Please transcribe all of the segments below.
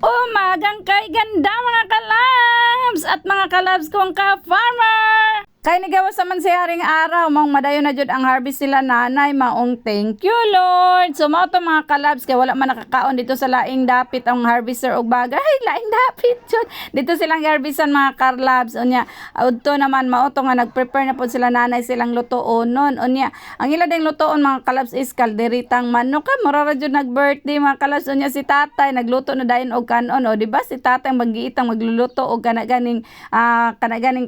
Umagang kay ganda mga kalabs at mga kalabs kong ka-farmer. Kay nigawa sa man siya haring araw, maong madayon na jud ang harvest sila nanay, maong thank you Lord. So mao to mga kalabs, kay wala man nakakaon dito sa laing dapit ang harvester og bagay. Ay, laing dapit jud. Dito silang harvestan mga kalabs. Unya, udto naman mao to nga nagprepare na pod sila nanay silang lutoon. Unya, ang ila ding lutoon mga kalabs is kalderitang manok. Mura ra jud nag-birthday mga kalabs. Unya si tatay nagluto na dayon og kanon, o di ba? Si tatay magiitang magluluto og kanaganing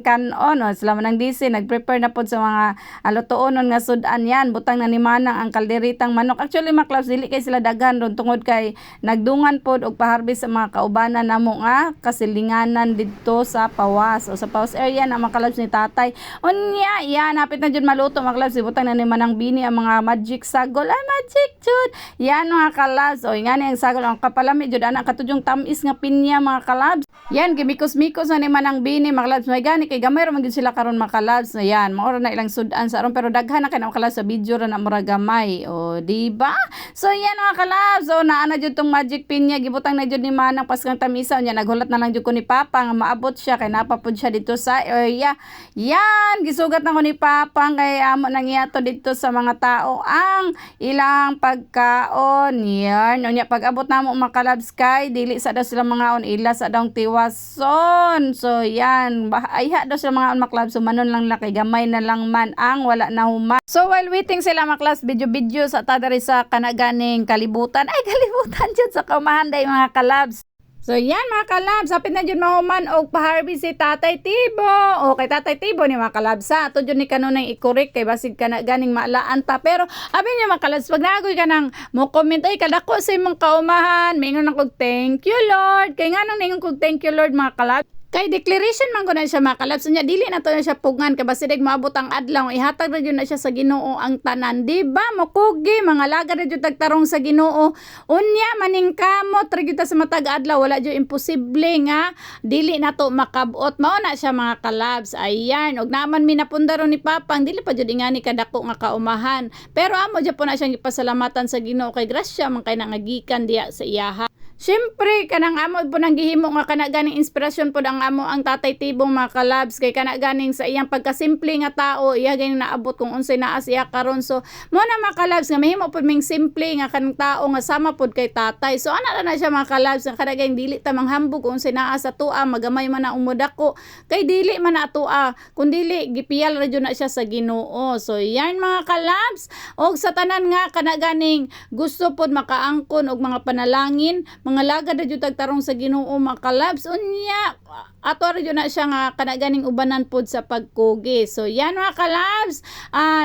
kanon, o sila man ang nagprepare na pod sa mga lutoonon nga sudan yan. Butang na ni manang ang kalderitang manok. Actually mga klabs, dili kay sila daghan ron tungod kay nagdungan pod og paharbis sa mga kaubanan namo nga kasilinganan didto sa Pawas o sa Pawas area na mga klabs ni tatay. Unya, yan napit na jud maluto mga klabs. Butang na ni manang bini ang mga magic sagol. Ay, magic jud. Yan mga klabs. O ngani ang sagol ang kapalami jud ana katudjong tamis nga pinya mga klabs. Yan gimikos-mikos na ni manang bini mga klabs. May gani kay gamay ra man gid sila karon mga kalabs na yan. Maura na ilang sudan sa aron pero daghan na kay na kalabs sa video ra na mura gamay. O di ba? So yan mga kalabs. So naa na jud tong magic pinya gibutang na jud ni manang paskang tamisa nya naghulat na lang jud ko ni papa nga maabot siya kay napapod siya dito sa area. Yan gisugat na ko ni papa kay amo nang iyato dito sa mga tao ang ilang pagkaon. Yan. Unya pag abot namo mga kalabs kay dili sa daw sila mga on ila sa daw tiwason. So yan. Ayha daw sila mga on mga kalabs. So manon lang laki gamay na lang man ang wala na human. So while waiting sila mga class video sa tadari sa kanaganing kalibutan. Ay kalibutan dyan sa kaumahanday mga kalabs. So yan mga kalabs, hapit na dyan mahuman og paharvest si Tatay Tibo. O kay Tatay Tibo ni mga kalabs ha. Ato dyan ni kanunay ikorek kay basig ka na ganing maalaan ta. Pero abin niyo mga kalabs, pag naagoy ka nang mo comment ay kadako sa imong kaumahan. Mingon ako thank you Lord. Kay nga nang ningon kog thank you Lord mga kalabs. Kay declaration man ko na siya mga kalabs niya, dili na to na siya pugngan kay basidig maabot ang adlaw ihatag ra gyud na siya sa Ginoo ang tanan, di ba? Mokugi mga laga ra gyud tagtarong sa Ginoo. Unya maning kamot ra gyud sa matag adlaw, wala gyud imposible nga dili na to makabot. Mao na siya mga kalabs. Ayan, og naman minapundaro ni Papang dili pa gyud ingani kadako nga kaumahan. Pero amo gyud po na siyang ipasalamatan sa Ginoo kay grasya man kay nangagikan diya sa iyaha. Siyempre, kanang amo po nang gihimo nga kana ganing inspirasyon po ang amo ang Tatay Tibong mga kalabs kay kana ganing sa iyang pagkasimple nga tao iya ganing naabot kung unsay naa siya karon. So mo na mga kalabs nga mahimo pod ming simple nga kanang tao nga sama pod kay tatay. So ana na siya mga kalabs nga kana ganing dili ta manghambog kung unsay naa sa tua magamay man na umudako kay dili man na tua kun dili gipiyal ra jud na siya sa Ginoo. So yan mga kalabs, og sa tanan nga kana ganing gusto pod makaangkon og mga panalangin mga laga na jud tagtarong sa Ginoo mga kalabs. Unya ato ra jud na siya nga kanaganing ubanan pod sa pagkugi. So yan mga kalabs,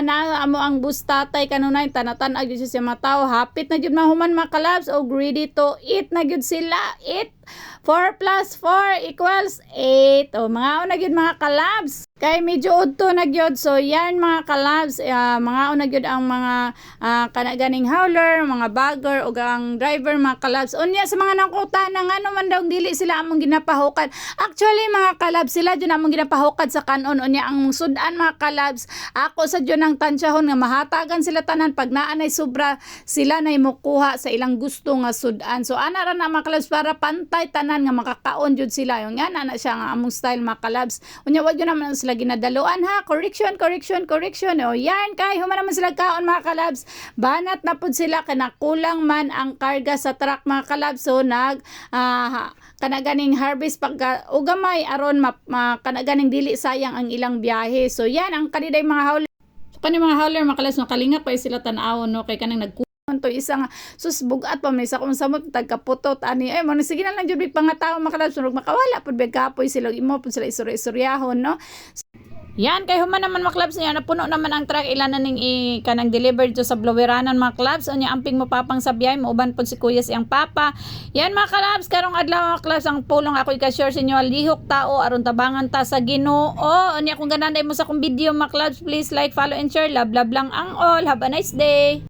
na amo ang bus tatay kanunay tanatan-ag jud siya mataw. Hapit na jud mahuman mga kalabs og ready to eat na jud sila. Eat 4 plus 4 equals 8. O mga una gyud mga kalabs. Kay medyo udto na gyud. So yan mga kalabs, mga una gyud ang mga kanaganing hauler, mga bagger ug ang driver mga kalabs. Unya sa mga nakuta na nga man daw dili sila among ginapahukad. Actually mga kalabs, sila jud among ginapahukad sa kanon. Unya ang sudan mga kalabs, ako sa jud ang tansyahon nga mahatagan sila tanan pag naanay sobra sila nay mokuha sa ilang gusto nga sudan. So ana ra na mga kalabs para pantay tanan nga makakaon jud sila. Yung nga na siya nga among style mga kalabs. Unya wag jud naman sila ginadaluan ha. Correction. O yan kay human naman sila kaon mga kalabs. Banat na pud sila kana kulang man ang karga sa truck mga kalabs. So kanaganing harvest pagka ugamay aron kanaganing dili sayang ang ilang biyahe. So yan ang kaniday mga hauler. So kani mga hauler mga kalabs makalingap pa sila tan-awon no kay kanang to isang susbugat pa may sa kung samot tagkaputot ani ay mo sige na lang jud pangataw makalabs ug makawala pud bag kapoy sila imo pud sila isuri-isuriyahon no. Yan kay human naman mga clubs niya napuno naman ang truck ilan na ning kanang delivered to sa bloweranan mga clubs unya amping mo papang sabiyay mo uban pud si kuya siyang papa. Yan mga clubs karong adlaw mga clubs ang pulong ako i-share sa inyo lihok tao aron tabangan ta sa Ginoo. Unya kung gananday mo sa akong video mga clubs please like, follow and share. Love lang ang all. Have a nice day.